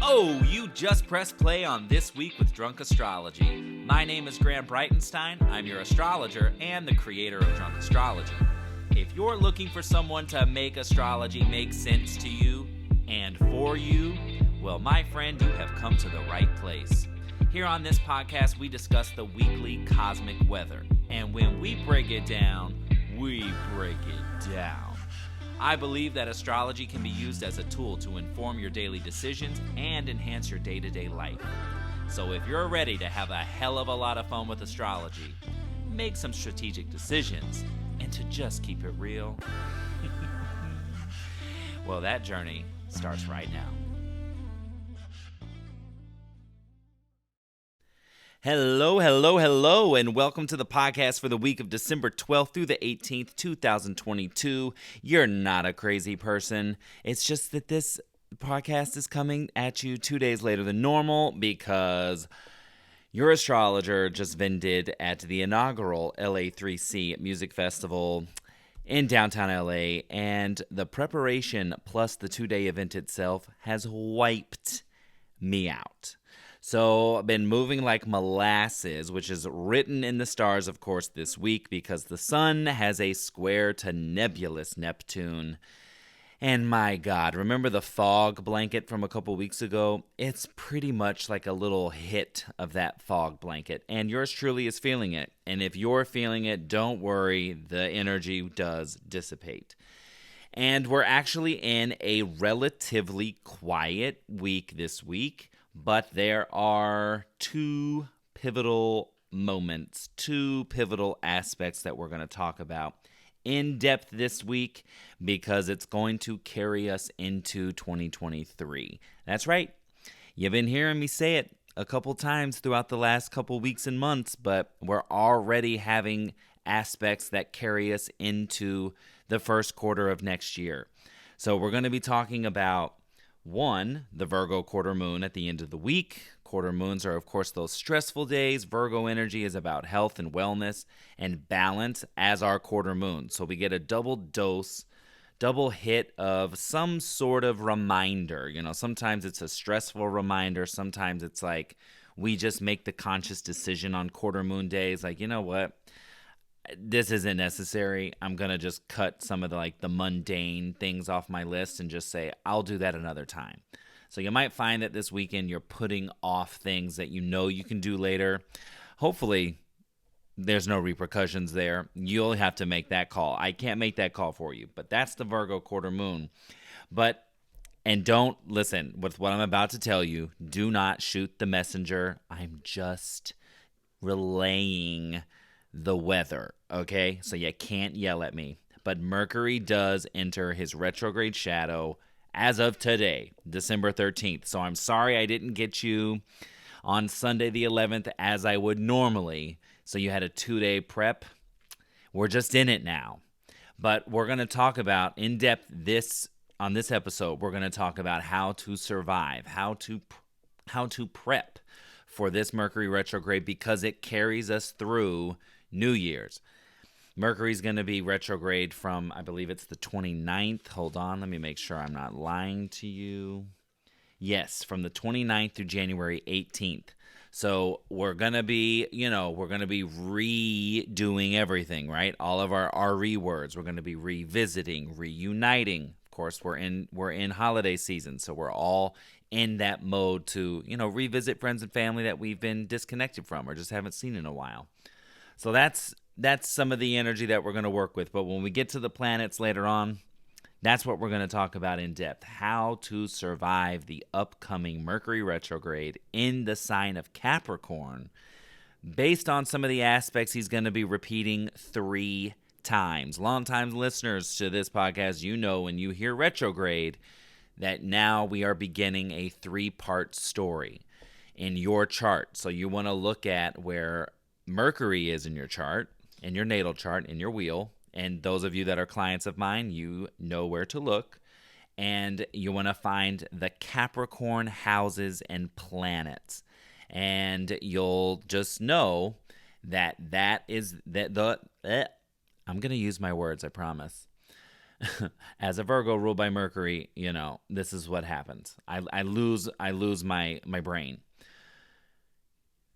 Oh, you just pressed play on This Week with Drunk Astrology. My name is Graham Breitenstein. I'm your astrologer and the creator of Drunk Astrology. If you're looking for someone to make astrology make sense to you and for you, well, my friend, you have come to the right place. Here on this podcast, we discuss the weekly cosmic weather. And when we break it down, we break it down. I believe that astrology can be used as a tool to inform your daily decisions and enhance your day-to-day life. So if you're ready to have a hell of a lot of fun with astrology, make some strategic decisions, and to just keep it real, well, that journey starts right now. Hello, and welcome to the podcast for the week of December 12th through the 18th, 2022. You're not a crazy person. It's just that this podcast is coming at you 2 days later than normal because your astrologer just vended at the inaugural LA3C Music Festival in downtown LA, and the preparation plus the 2-day event itself has wiped me out. So I've been moving like molasses, which is written in the stars, of course, this week because the sun has a square to nebulous Neptune. And my God, remember the fog blanket from a couple weeks ago? It's pretty much like a little hit of that fog blanket, and yours truly is feeling it. And if you're feeling it, don't worry, the energy does dissipate. And we're actually in a relatively quiet week this week. But there are two pivotal moments, two pivotal aspects that we're going to talk about in depth this week because it's going to carry us into 2023. That's right. You've been hearing me say it a couple times throughout the last couple weeks and months, but we're already having aspects that carry us into the first quarter of next year. So we're going to be talking about one, the Virgo quarter moon at the end of the week. Quarter moons are, of course, those stressful days. Virgo energy is about health and wellness and balance as our quarter moon. So we get a double dose, double hit of some sort of reminder. You know, sometimes it's a stressful reminder. Sometimes it's like we just make the conscious decision on quarter moon days. Like, you know what? This isn't necessary. I'm going to just cut some of the mundane things off my list and just say, I'll do that another time. So you might find that this weekend you're putting off things that you know you can do later. Hopefully, there's no repercussions there. You'll have to make that call. I can't make that call for you, but that's the Virgo quarter moon. And don't listen with what I'm about to tell you. Do not shoot the messenger. I'm just relaying the weather, okay? So you can't yell at me. But Mercury does enter his retrograde shadow as of today, December 13th. So I'm sorry I didn't get you on Sunday the 11th as I would normally. So you had a 2-day prep. We're just in it now. But we're going to talk about in depth on this episode. We're going to talk about how to survive, how to prep for this Mercury retrograde because it carries us through New Year's. Mercury's going to be retrograde from, I believe it's the 29th. Hold on, let me make sure I'm not lying to you. Yes, from the 29th through January 18th. So we're going to be, redoing everything, right? All of our RE words. We're going to be revisiting, reuniting. Of course, we're in holiday season, so we're all in that mode to, revisit friends and family that we've been disconnected from or just haven't seen in a while. So that's some of the energy that we're going to work with. But when we get to the planets later on, that's what we're going to talk about in depth. How to survive the upcoming Mercury retrograde in the sign of Capricorn based on some of the aspects he's going to be repeating 3 times. Longtime listeners to this podcast, when you hear retrograde, that now we are beginning a 3-part story in your chart. So you want to look at where Mercury is in your chart, in your natal chart, in your wheel. And those of you that are clients of mine, you know where to look. And you want to find the Capricorn houses and planets. And you'll just know that I'm going to use my words, I promise. As a Virgo ruled by Mercury, this is what happens. I lose my brain.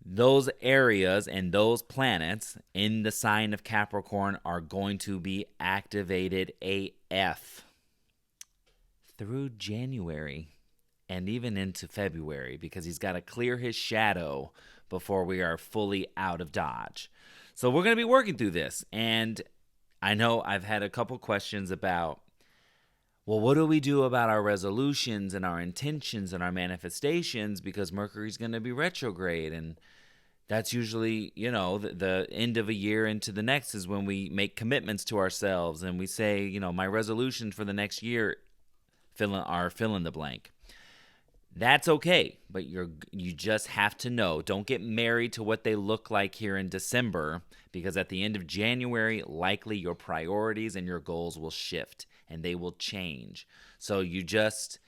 Those areas and those planets in the sign of Capricorn are going to be activated AF through January and even into February, because he's got to clear his shadow before we are fully out of Dodge. So we're going to be working through this. And I know I've had a couple questions about, well, what do we do about our resolutions and our intentions and our manifestations, because Mercury's going to be retrograde, and that's usually, the end of a year into the next is when we make commitments to ourselves and we say, my resolution for the next year, fill in the blank. That's okay, but you just have to know. Don't get married to what they look like here in December, because at the end of January, likely your priorities and your goals will shift and they will change. So you just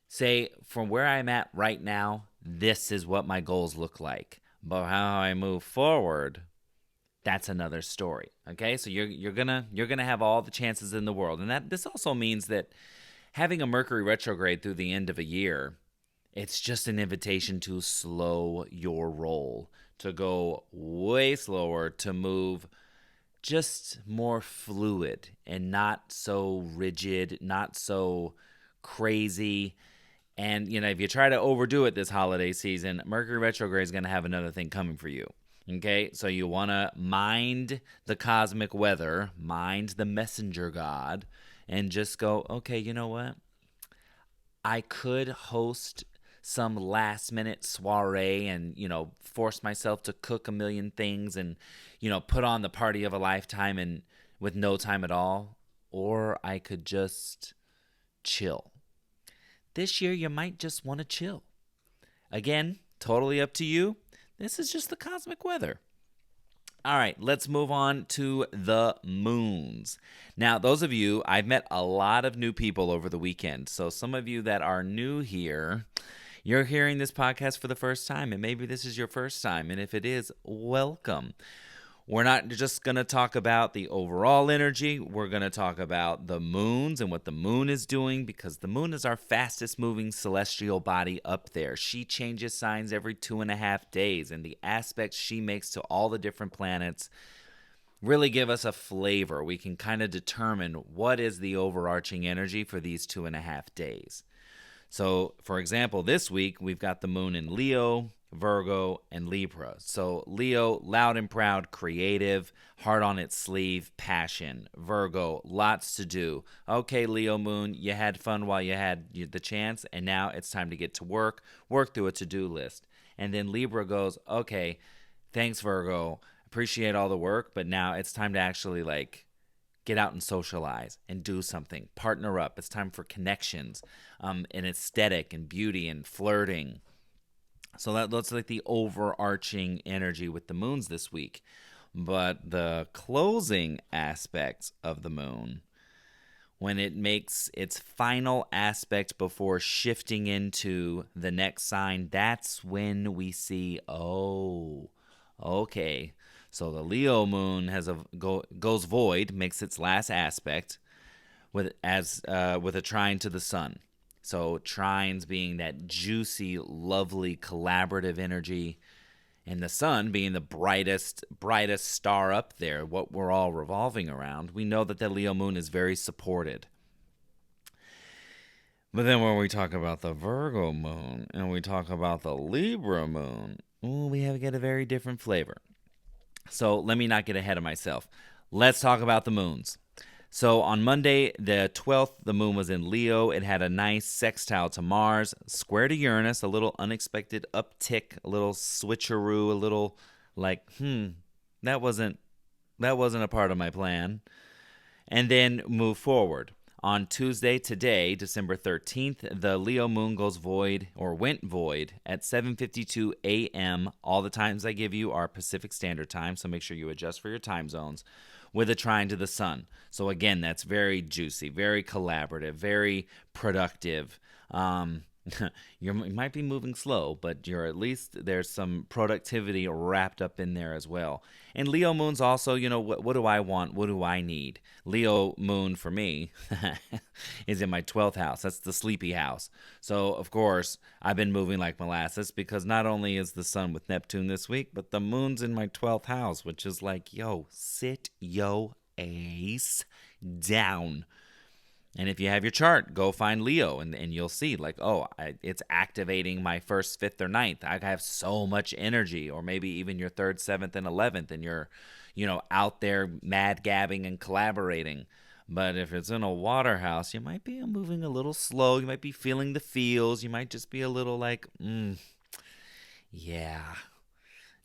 say, from where I'm at right now, this is what my goals look like. But how I move forward, that's another story. Okay, so you're gonna have all the chances in the world, and this also means that having a Mercury retrograde through the end of a year, it's just an invitation to slow your roll, to go way slower, to move just more fluid and not so rigid, not so crazy. And, if you try to overdo it this holiday season, Mercury retrograde is going to have another thing coming for you. Okay? So you want to mind the cosmic weather, mind the messenger god, and just go, okay, you know what? I could host some last minute soiree and, force myself to cook a million things and, put on the party of a lifetime and with no time at all. Or I could just chill. This year, you might just want to chill. Again, totally up to you. This is just the cosmic weather. All right, let's move on to the moons. Now, those of you, I've met a lot of new people over the weekend. So some of you that are new here, you're hearing this podcast for the first time, and maybe this is your first time. And if it is, welcome. We're not just going to talk about the overall energy. We're going to talk about the moons and what the moon is doing, because the moon is our fastest moving celestial body up there. She changes signs every 2.5 days, and the aspects she makes to all the different planets really give us a flavor. We can kind of determine what is the overarching energy for these 2.5 days. So, for example, this week we've got the moon in Leo, Virgo, and Libra. So Leo, loud and proud, creative, heart on its sleeve, passion. Virgo, lots to do. Okay, Leo moon, you had fun while you had the chance, and now it's time to get to work through a to-do list. And then Libra goes, okay, thanks, Virgo, appreciate all the work, but now it's time to actually get out and socialize and do something, partner up. It's time for connections, and aesthetic and beauty and flirting. So that's like the overarching energy with the moons this week. But the closing aspects of the moon, when it makes its final aspect before shifting into the next sign, that's when we see, oh, okay. So the Leo moon goes void, makes its last aspect with a trine to the sun. So trines being that juicy, lovely, collaborative energy, and the sun being the brightest star up there, what we're all revolving around. We know that the Leo moon is very supported. But then when we talk about the Virgo moon and we talk about the Libra moon, we get a very different flavor. So let me not get ahead of myself. Let's talk about the moons. So on Monday, the 12th, the moon was in Leo. It had a nice sextile to Mars, square to Uranus, a little unexpected uptick, a little switcheroo, a little that wasn't a part of my plan. And then move forward. On Tuesday, today, December 13th, the Leo moon goes void, or went void, at 7:52 a.m. All the times I give you are Pacific Standard Time, so make sure you adjust for your time zones, with a trine to the sun. So again, that's very juicy, very collaborative, very productive. You might be moving slow, but you're at least there's some productivity wrapped up in there as well. And Leo moon's also, what do I want? What do I need? Leo moon for me is in my 12th house. That's the sleepy house. So, of course, I've been moving like molasses because not only is the sun with Neptune this week, but the moon's in my 12th house, which is like, yo, sit yo ace down. And if you have your chart, go find Leo and you'll see like, it's activating my first, fifth, or ninth. I have so much energy. Or maybe even your third, seventh, and 11th, and you're, out there mad gabbing and collaborating. But if it's in a water house, you might be moving a little slow. You might be feeling the feels. You might just be a little like, yeah,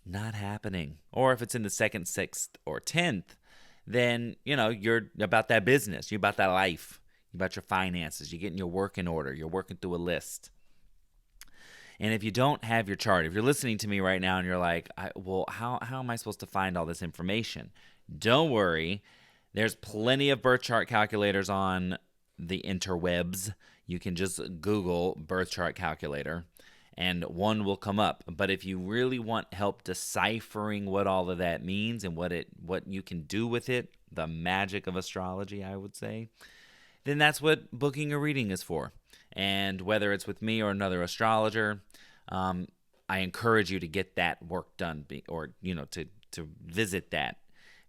not happening. Or if it's in the second, sixth, or 10th, then, you're about that business. You're about that life. About your finances. You're getting your work in order. You're working through a list. And if you don't have your chart, if you're listening to me right now and you're like, how am I supposed to find all this information? Don't worry. There's plenty of birth chart calculators on the interwebs. You can just Google birth chart calculator and one will come up. But if you really want help deciphering what all of that means and what you can do with it, the magic of astrology, I would say, then that's what booking a reading is for. And whether it's with me or another astrologer, I encourage you to get that work done or to visit that.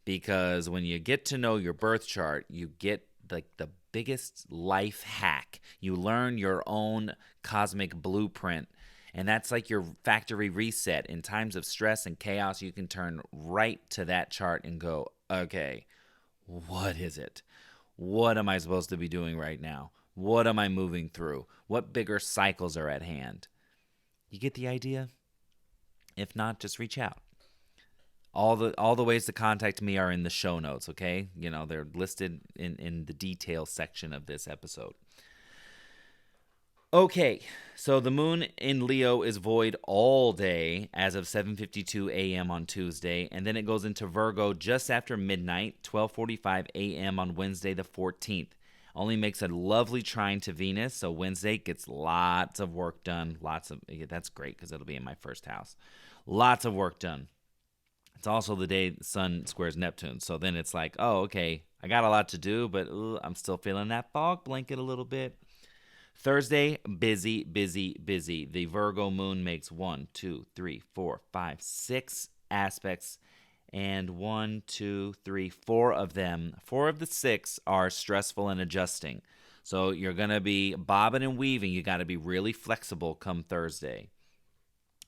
Because when you get to know your birth chart, you get like the biggest life hack. You learn your own cosmic blueprint. And that's like your factory reset. In times of stress and chaos, you can turn right to that chart and go, okay, what is it? What am I supposed to be doing right now? What am I moving through? What bigger cycles are at hand? You get the idea? If not, just reach out. All the ways to contact me are in the show notes, okay? They're listed in the details section of this episode. Okay, so the moon in Leo is void all day as of 7:52 a.m. on Tuesday, and then it goes into Virgo just after midnight, 12:45 a.m. on Wednesday the 14th. Only makes a lovely trine to Venus, so Wednesday gets lots of work done. That's great because it'll be in my first house. Lots of work done. It's also the day the sun squares Neptune, so then it's like, oh, okay, I got a lot to do, but I'm still feeling that fog blanket a little bit. Thursday, busy, busy, busy. The Virgo moon makes 1, 2, 3, 4, 5, 6 aspects. And 1, 2, 3, 4 of them, 4 of the 6 are stressful and adjusting. So you're going to be bobbing and weaving. You got to be really flexible come Thursday.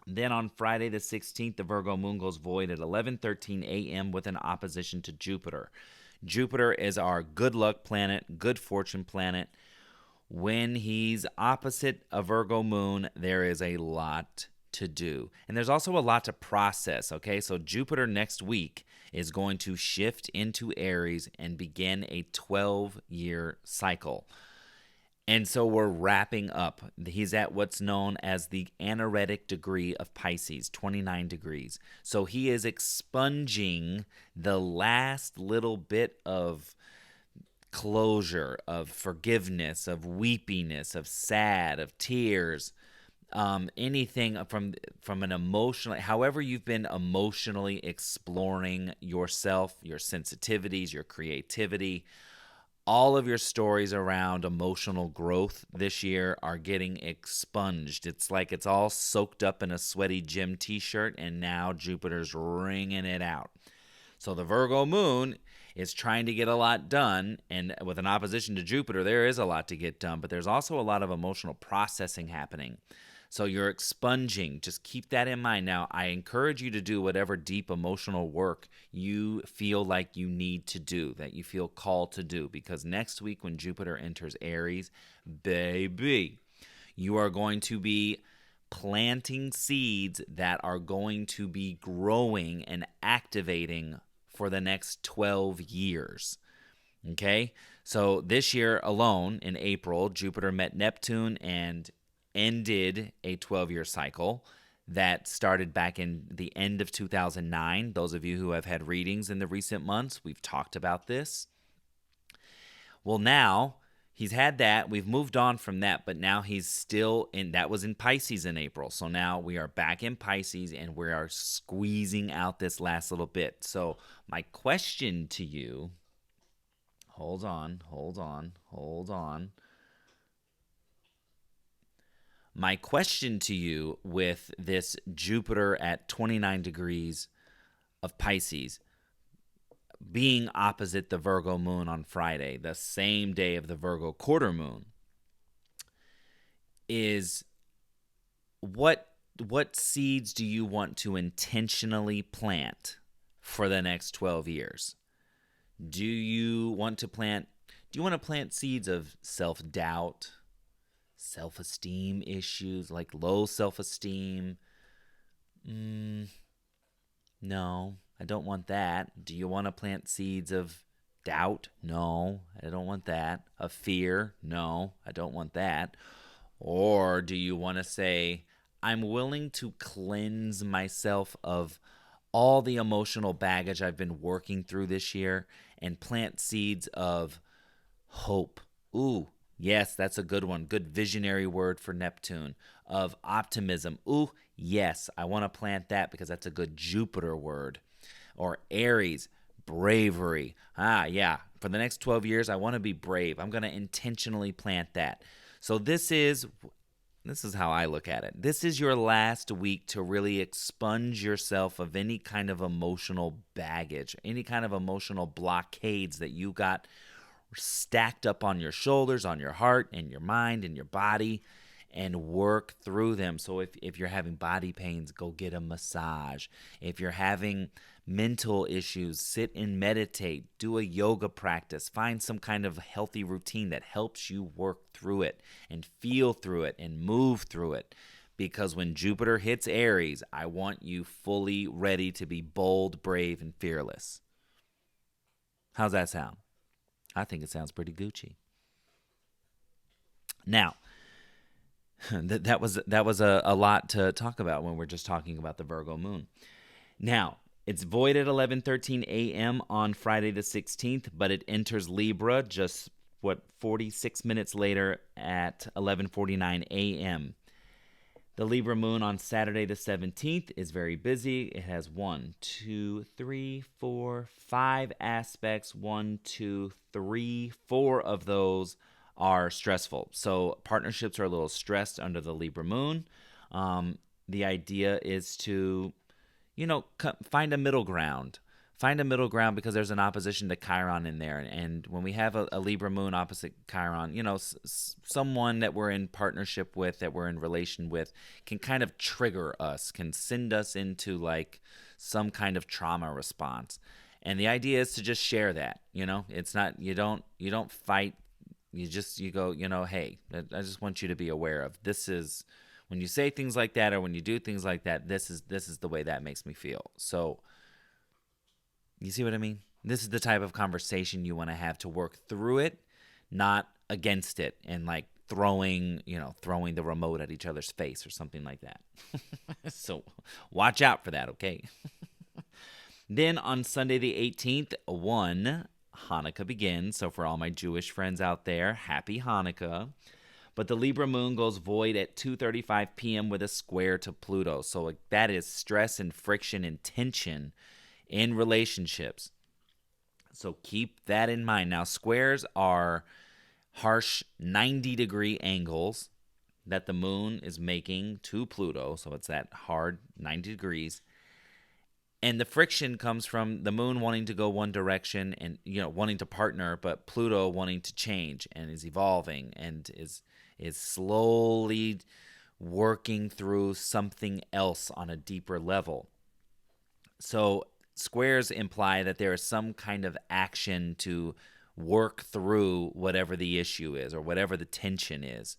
Then on Friday the 16th, the Virgo moon goes void at 11:13 a.m. with an opposition to Jupiter. Jupiter is our good luck planet, good fortune planet. When he's opposite a Virgo moon, there is a lot to do. And there's also a lot to process, okay? So Jupiter next week is going to shift into Aries and begin a 12-year cycle. And so we're wrapping up. He's at what's known as the anaretic degree of Pisces, 29 degrees. So he is expunging the last little bit of closure, of forgiveness, of weepiness, of sad, of tears, anything from an emotional, however you've been emotionally exploring yourself, your sensitivities, your creativity, all of your stories around emotional growth this year are getting expunged. It's like it's all soaked up in a sweaty gym t-shirt, and now Jupiter's wringing it out. So the Virgo moon is trying to get a lot done, and with an opposition to Jupiter, there is a lot to get done, but there's also a lot of emotional processing happening. So you're expunging. Just keep that in mind. Now, I encourage you to do whatever deep emotional work you feel like you need to do, that you feel called to do, because next week when Jupiter enters Aries, baby, you are going to be planting seeds that are going to be growing and activating for the next 12 years. Okay? So this year alone, in April, Jupiter met Neptune and ended a 12-year cycle that started back in the end of 2009. Those of you who have had readings in the recent months, we've talked about this. Well, now He's had that. We've moved on from that, but now he's still in. That was in Pisces in April. So now we are back in Pisces and we are squeezing out this last little bit. So my question to you, hold on. My question to you with this Jupiter at 29 degrees of Pisces being opposite the Virgo moon on Friday, the same day of the Virgo quarter moon, is what seeds do you want to intentionally plant for the next 12 years? Do you want to plant seeds of self-doubt, self-esteem issues, like low self-esteem? No, I don't want that. Do you want to plant seeds of doubt? No, I don't want that. Of fear? No, I don't want that. Or do you want to say, I'm willing to cleanse myself of all the emotional baggage I've been working through this year and plant seeds of hope? Ooh, yes, that's a good one. Good visionary word for Neptune. Of optimism. Ooh, yes, I want to plant that because that's a good Jupiter word. Or Aries, bravery. Yeah, for the next 12 years, I want to be brave. I'm going to intentionally plant that. So this is how I look at it. This is your last week to really expunge yourself of any kind of emotional baggage, any kind of emotional blockades that you got stacked up on your shoulders, on your heart, and your mind, and your body, and work through them. So if you're having body pains, go get a massage. If you're having mental issues, sit and meditate, do a yoga practice, find some kind of healthy routine that helps you work through it and feel through it and move through it. Because when Jupiter hits Aries, I want you fully ready to be bold, brave, and fearless. How's that sound? I think it sounds pretty Gucci. Now, that was a lot to talk about when we're just talking about the Virgo moon. Now, it's void at 11:13 a.m. on Friday the 16th, but it enters Libra just 46 minutes later at 11:49 a.m. The Libra moon on Saturday the 17th is very busy. It has 5 aspects. 4 of those are stressful. So partnerships are a little stressed under the Libra moon. The idea is to, find a middle ground. Find a middle ground because there's an opposition to Chiron in there. And when we have a Libra moon opposite Chiron, someone that we're in partnership with, that we're in relation with, can kind of trigger us, can send us into like some kind of trauma response. And the idea is to just share that, It's not, you don't fight. You go, hey, I just want you to be aware of this is, when you say things like that or when you do things like that, this is the way that makes me feel. So you see what I mean? This is the type of conversation you want to have to work through it, not against it and like throwing the remote at each other's face or something like that. So watch out for that, okay? Then on Sunday the 18th, Hanukkah begins. So for all my Jewish friends out there, happy Hanukkah. But the Libra moon goes void at 2:35 p.m. with a square to Pluto. So that is stress and friction and tension in relationships. So keep that in mind. Now, squares are harsh 90-degree angles that the moon is making to Pluto. So it's that hard 90 degrees. And the friction comes from the moon wanting to go one direction and, wanting to partner, but Pluto wanting to change and is evolving and is slowly working through something else on a deeper level. So squares imply that there is some kind of action to work through whatever the issue is or whatever the tension is.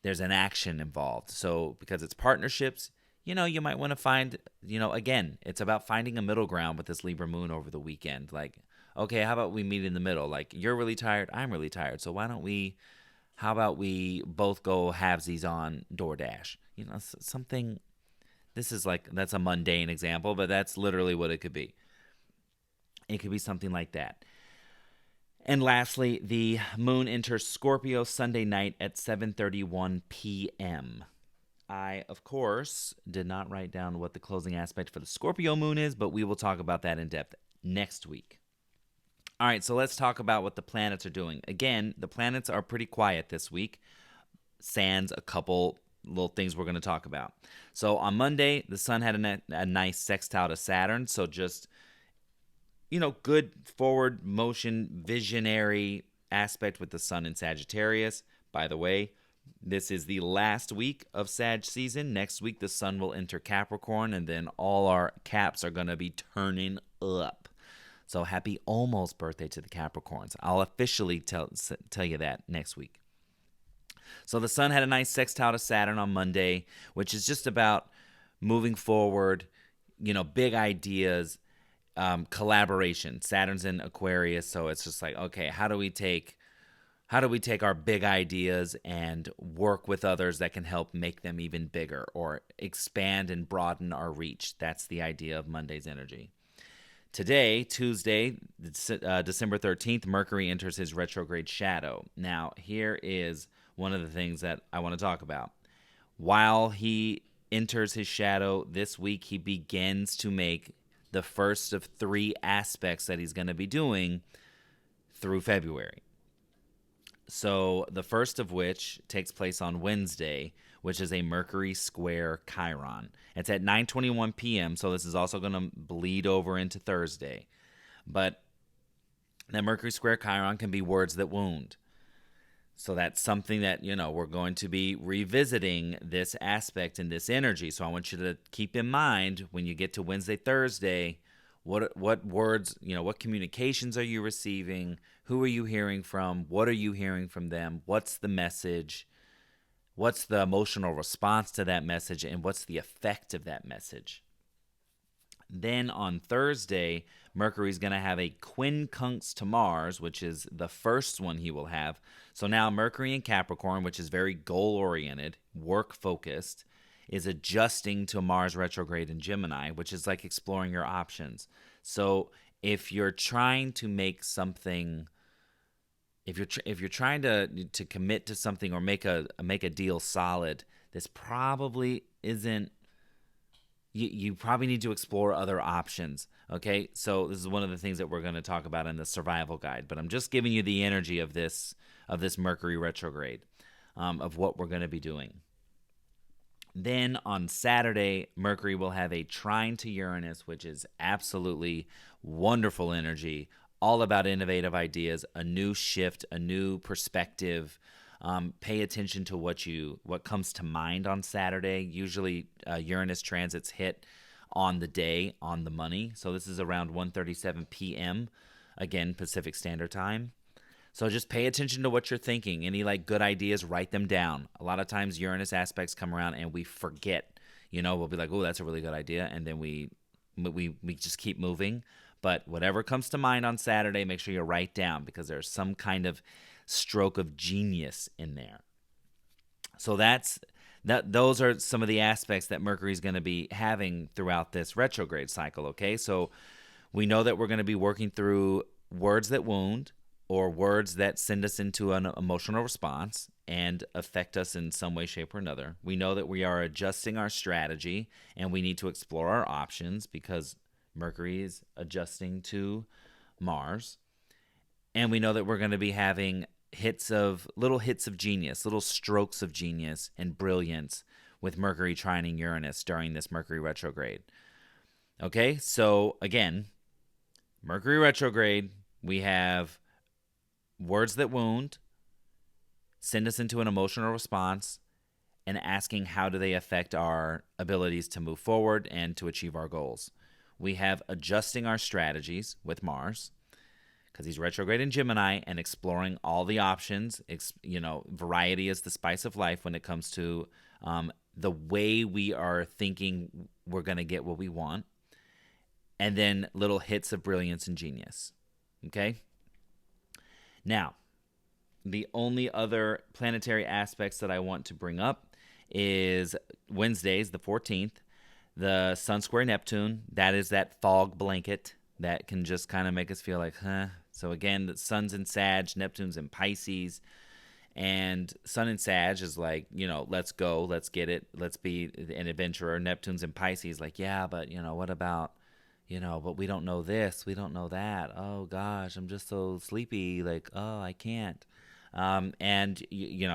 There's an action involved. So because it's partnerships, you might want to find, again, it's about finding a middle ground with this Libra moon over the weekend. Like, okay, how about we meet in the middle? Like, you're really tired, I'm really tired. So how about we both go halvesies on DoorDash? Something, that's a mundane example, but that's literally what it could be. It could be something like that. And lastly, the moon enters Scorpio Sunday night at 7:31 p.m. I, of course, did not write down what the closing aspect for the Scorpio moon is, but we will talk about that in depth next week. All right, so let's talk about what the planets are doing. Again, the planets are pretty quiet this week, sans a couple little things we're going to talk about. So on Monday, the sun had a nice sextile to Saturn, so just, good forward motion, visionary aspect with the sun in Sagittarius. By the way, this is the last week of Sag season. Next week, the sun will enter Capricorn, and then all our caps are going to be turning up. So happy almost birthday to the Capricorns. I'll officially tell you that next week. So the sun had a nice sextile to Saturn on Monday, which is just about moving forward, big ideas, collaboration. Saturn's in Aquarius, so it's just like, okay, how do we take our big ideas and work with others that can help make them even bigger or expand and broaden our reach? That's the idea of Monday's energy. Today, Tuesday, December 13th, Mercury enters his retrograde shadow. Now, here is one of the things that I want to talk about. While he enters his shadow this week, he begins to make the first of 3 aspects that he's going to be doing through February. So the first of which takes place on Wednesday, which is a Mercury square Chiron. It's at 9:21 p.m., so this is also going to bleed over into Thursday. But that Mercury square Chiron can be words that wound. So that's something that, we're going to be revisiting this aspect and this energy. So I want you to keep in mind when you get to Wednesday, Thursday, what words, what communications are you receiving? Who are you hearing from? What are you hearing from them? What's the message? What's the emotional response to that message? And what's the effect of that message? Then on Thursday, Mercury's going to have a quincunx to Mars, which is the first one he will have. So now Mercury in Capricorn, which is very goal-oriented, work-focused, is adjusting to Mars retrograde in Gemini, which is like exploring your options. So if you're trying to make something, if you're trying to commit to something or make a deal solid, this probably isn't. You probably need to explore other options. Okay, so this is one of the things that we're going to talk about in the survival guide. But I'm just giving you the energy of this Mercury retrograde, of what we're going to be doing. Then on Saturday, Mercury will have a trine to Uranus, which is absolutely wonderful energy, all about innovative ideas, a new shift, a new perspective. Pay attention to what comes to mind on Saturday. Usually Uranus transits hit on the day, on the money. So this is around 1:37 p.m., again, Pacific Standard Time. So just pay attention to what you're thinking. Any good ideas, write them down. A lot of times Uranus aspects come around and we forget. We'll be like, oh, that's a really good idea. And then we just keep moving. But whatever comes to mind on Saturday, make sure you write down because there's some kind of stroke of genius in there. So those are some of the aspects that Mercury's going to be having throughout this retrograde cycle, okay? So we know that we're going to be working through words that wound or words that send us into an emotional response and affect us in some way, shape, or another. We know that we are adjusting our strategy and we need to explore our options because Mercury is adjusting to Mars. And we know that we're going to be having little hits of genius, little strokes of genius and brilliance with Mercury trining Uranus during this Mercury retrograde. Okay, so again, Mercury retrograde, we have words that wound, send us into an emotional response, and asking how do they affect our abilities to move forward and to achieve our goals. We have adjusting our strategies with Mars, because he's retrograde in Gemini and exploring all the options. Variety is the spice of life when it comes to the way we are thinking we're going to get what we want. And then little hits of brilliance and genius. Okay? Now, the only other planetary aspects that I want to bring up is Wednesdays, the 14th, the Sun square Neptune. That is that fog blanket that can just kind of make us feel like, So again, the Sun's in Sag, Neptune's in Pisces, and Sun in Sag is like, let's go, let's get it, let's be an adventurer. Neptune's in Pisces, like, yeah, but what about, but we don't know this, we don't know that. Oh gosh, I'm just so sleepy, like, oh, I can't. And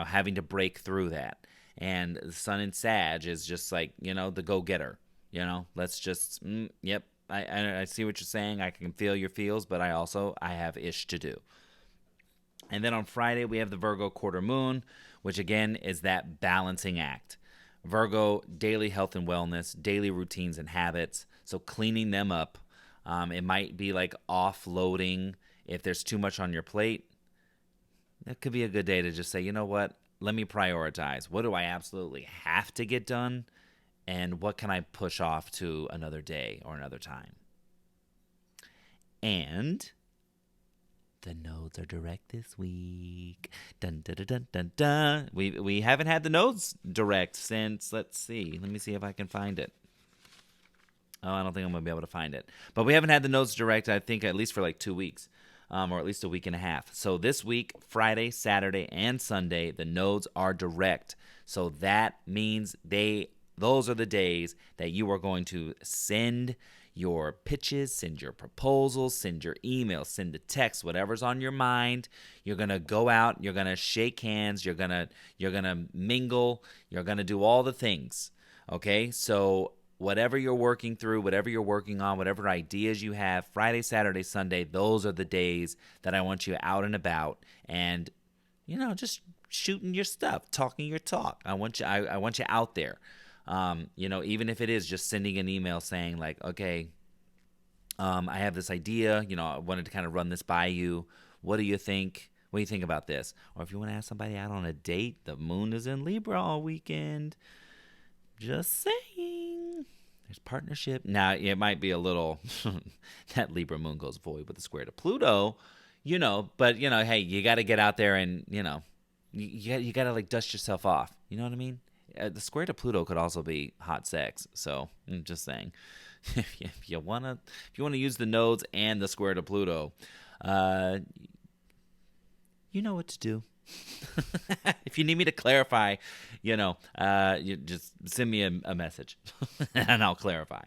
having to break through that. And the Sun in Sag is just like, the go-getter. Let's just, yep, I see what you're saying. I can feel your feels, but I have ish to do. And then on Friday, we have the Virgo quarter moon, which again is that balancing act. Virgo, daily health and wellness, daily routines and habits. So cleaning them up. It might be like offloading if there's too much on your plate. That could be a good day to just say, you know what? Let me prioritize. What do I absolutely have to get done? And what can I push off to another day or another time? And the nodes are direct this week. Dun, dun, dun, dun, dun, dun. We haven't had the nodes direct since, let's see. Let me see if I can find it. Oh, I don't think I'm going to be able to find it. But we haven't had the nodes direct, I think, at least for like 2 weeks. Or at least a week and a half. So this week, Friday, Saturday, and Sunday, the nodes are direct. So that means those are the days that you are going to send your pitches, send your proposals, send your emails, send the text, whatever's on your mind. You're going to go out, you're going to shake hands, you're going to mingle, you're going to do all the things. Okay? So whatever you're working through, whatever you're working on, whatever ideas you have, Friday, Saturday, Sunday, those are the days that I want you out and about and, just shooting your stuff, talking your talk. I want you out there. Even if it is just sending an email saying like, okay, I have this idea, I wanted to kind of run this by you. What do you think? What do you think about this? Or if you want to ask somebody out on a date, the moon is in Libra all weekend. Just saying. There's partnership. Now, it might be a little, that Libra moon goes void with the square to Pluto, but, hey, you got to get out there and, you got to like dust yourself off. You know what I mean? The square to Pluto could also be hot sex. So I'm just saying, if you want to use the nodes and the square to Pluto, you know what to do. If you need me to clarify, you just send me a message and I'll clarify.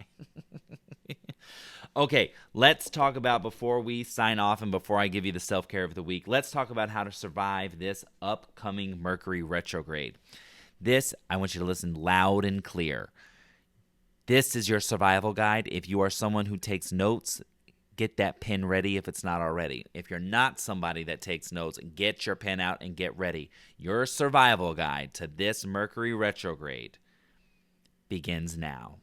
Okay, let's talk about, before we sign off and before I give you the self-care of the week, let's talk about how to survive this upcoming Mercury retrograde. This, I want you to listen loud and clear. This is your survival guide. If you are someone who takes notes, get that pen ready if it's not already. If you're not somebody that takes notes, get your pen out and get ready. Your survival guide to this Mercury retrograde begins now.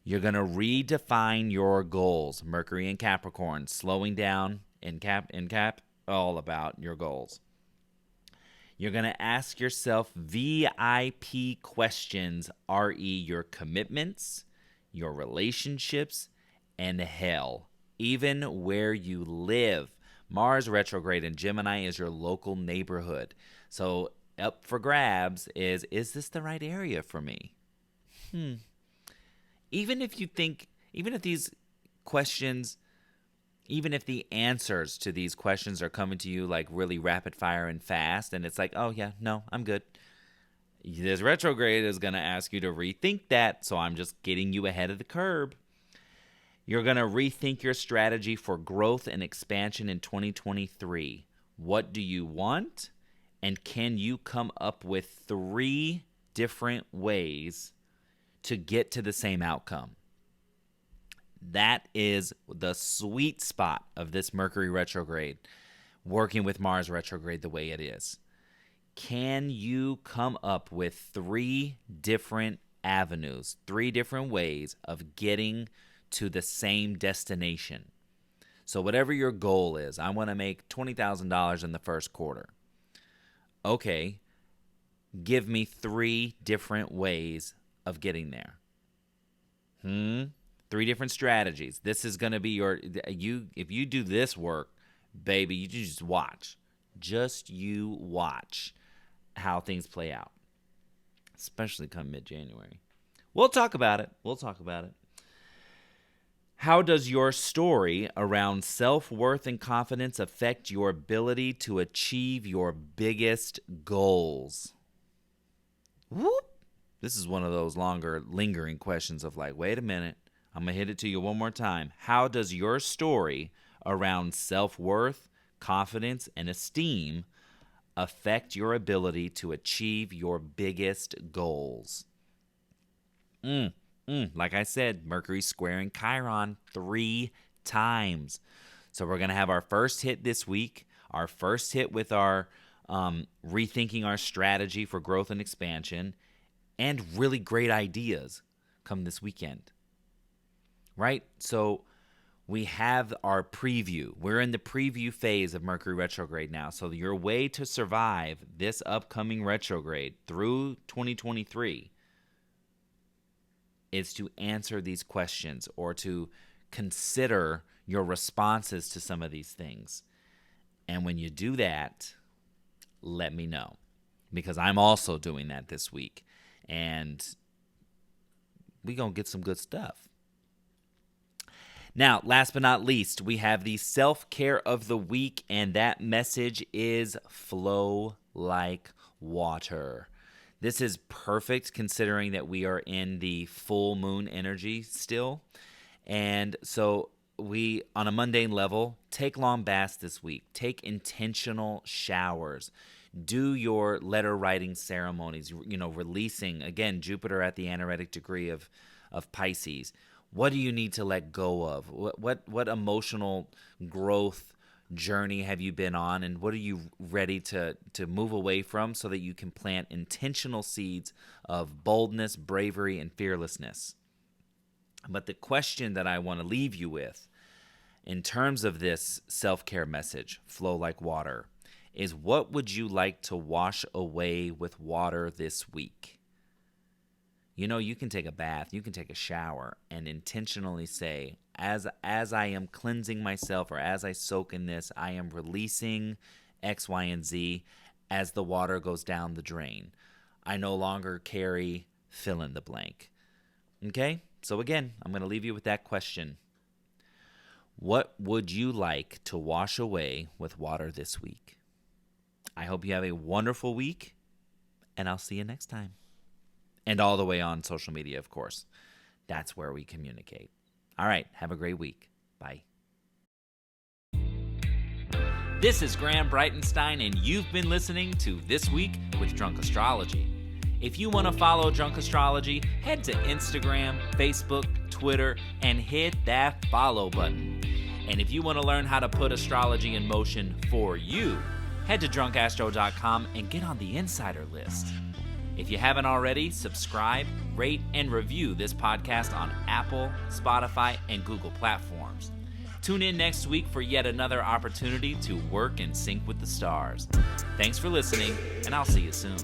You're going to redefine your goals. Mercury and Capricorn, slowing down in Cap, all about your goals. You're going to ask yourself VIP questions, re your commitments, your relationships, and hell, even where you live. Mars retrograde in Gemini is your local neighborhood. So up for grabs is this the right area for me? Even if these questions, even if the answers to these questions are coming to you like really rapid fire and fast, and it's like, oh yeah, no, I'm good. This retrograde is going to ask you to rethink that, so I'm just getting you ahead of the curve. You're going to rethink your strategy for growth and expansion in 2023. What do you want? And can you come up with 3 different ways to get to the same outcome? That is the sweet spot of this Mercury retrograde, working with Mars retrograde the way it is. Can you come up with 3 different avenues, 3 different ways of getting to the same destination? So whatever your goal is, I want to make $20,000 in the first quarter. Okay, give me 3 different ways of getting there. 3 different strategies. This is going to be if you do this work, baby, you just watch. Just you watch how things play out, especially come mid-January. We'll talk about it. How does your story around self-worth and confidence affect your ability to achieve your biggest goals? Whoop. This is one of those longer, lingering questions of like, wait a minute, I'm going to hit it to you one more time. How does your story around self-worth, confidence, and esteem affect your ability to achieve your biggest goals? Like I said, Mercury squaring Chiron 3 times. So we're going to have our first hit this week, our first hit with our rethinking our strategy for growth and expansion, and really great ideas come this weekend, right? So we have our preview. We're in the preview phase of Mercury Retrograde now. So your way to survive this upcoming retrograde through 2023 is to answer these questions or to consider your responses to some of these things. And when you do that, let me know, because I'm also doing that this week. And we're going to get some good stuff. Now, last but not least, we have the self-care of the week, and that message is flow like water. This is perfect considering that we are in the full moon energy still. And so we, on a mundane level, take long baths this week. Take intentional showers. Do your letter writing ceremonies, releasing, again, Jupiter at the anaretic degree of Pisces. What do you need to let go of? What emotional growth journey have you been on, and what are you ready to move away from so that you can plant intentional seeds of boldness, bravery, and fearlessness? But the question that I want to leave you with in terms of this self-care message, flow like water, is what would you like to wash away with water this week? You can take a bath, you can take a shower, and intentionally say, as I am cleansing myself, or as I soak in this, I am releasing X, Y, and Z as the water goes down the drain. I no longer carry fill in the blank. Okay? So again, I'm going to leave you with that question. What would you like to wash away with water this week? I hope you have a wonderful week, and I'll see you next time. And all the way on social media, of course. That's where we communicate. All right, have a great week. Bye. This is Graham Breitenstein, and you've been listening to This Week with Drunk Astrology. If you want to follow Drunk Astrology, head to Instagram, Facebook, Twitter, and hit that follow button. And if you want to learn how to put astrology in motion for you, head to drunkastro.com and get on the insider list. If you haven't already, subscribe, rate, and review this podcast on Apple, Spotify, and Google platforms. Tune in next week for yet another opportunity to work in sync with the stars. Thanks for listening, and I'll see you soon.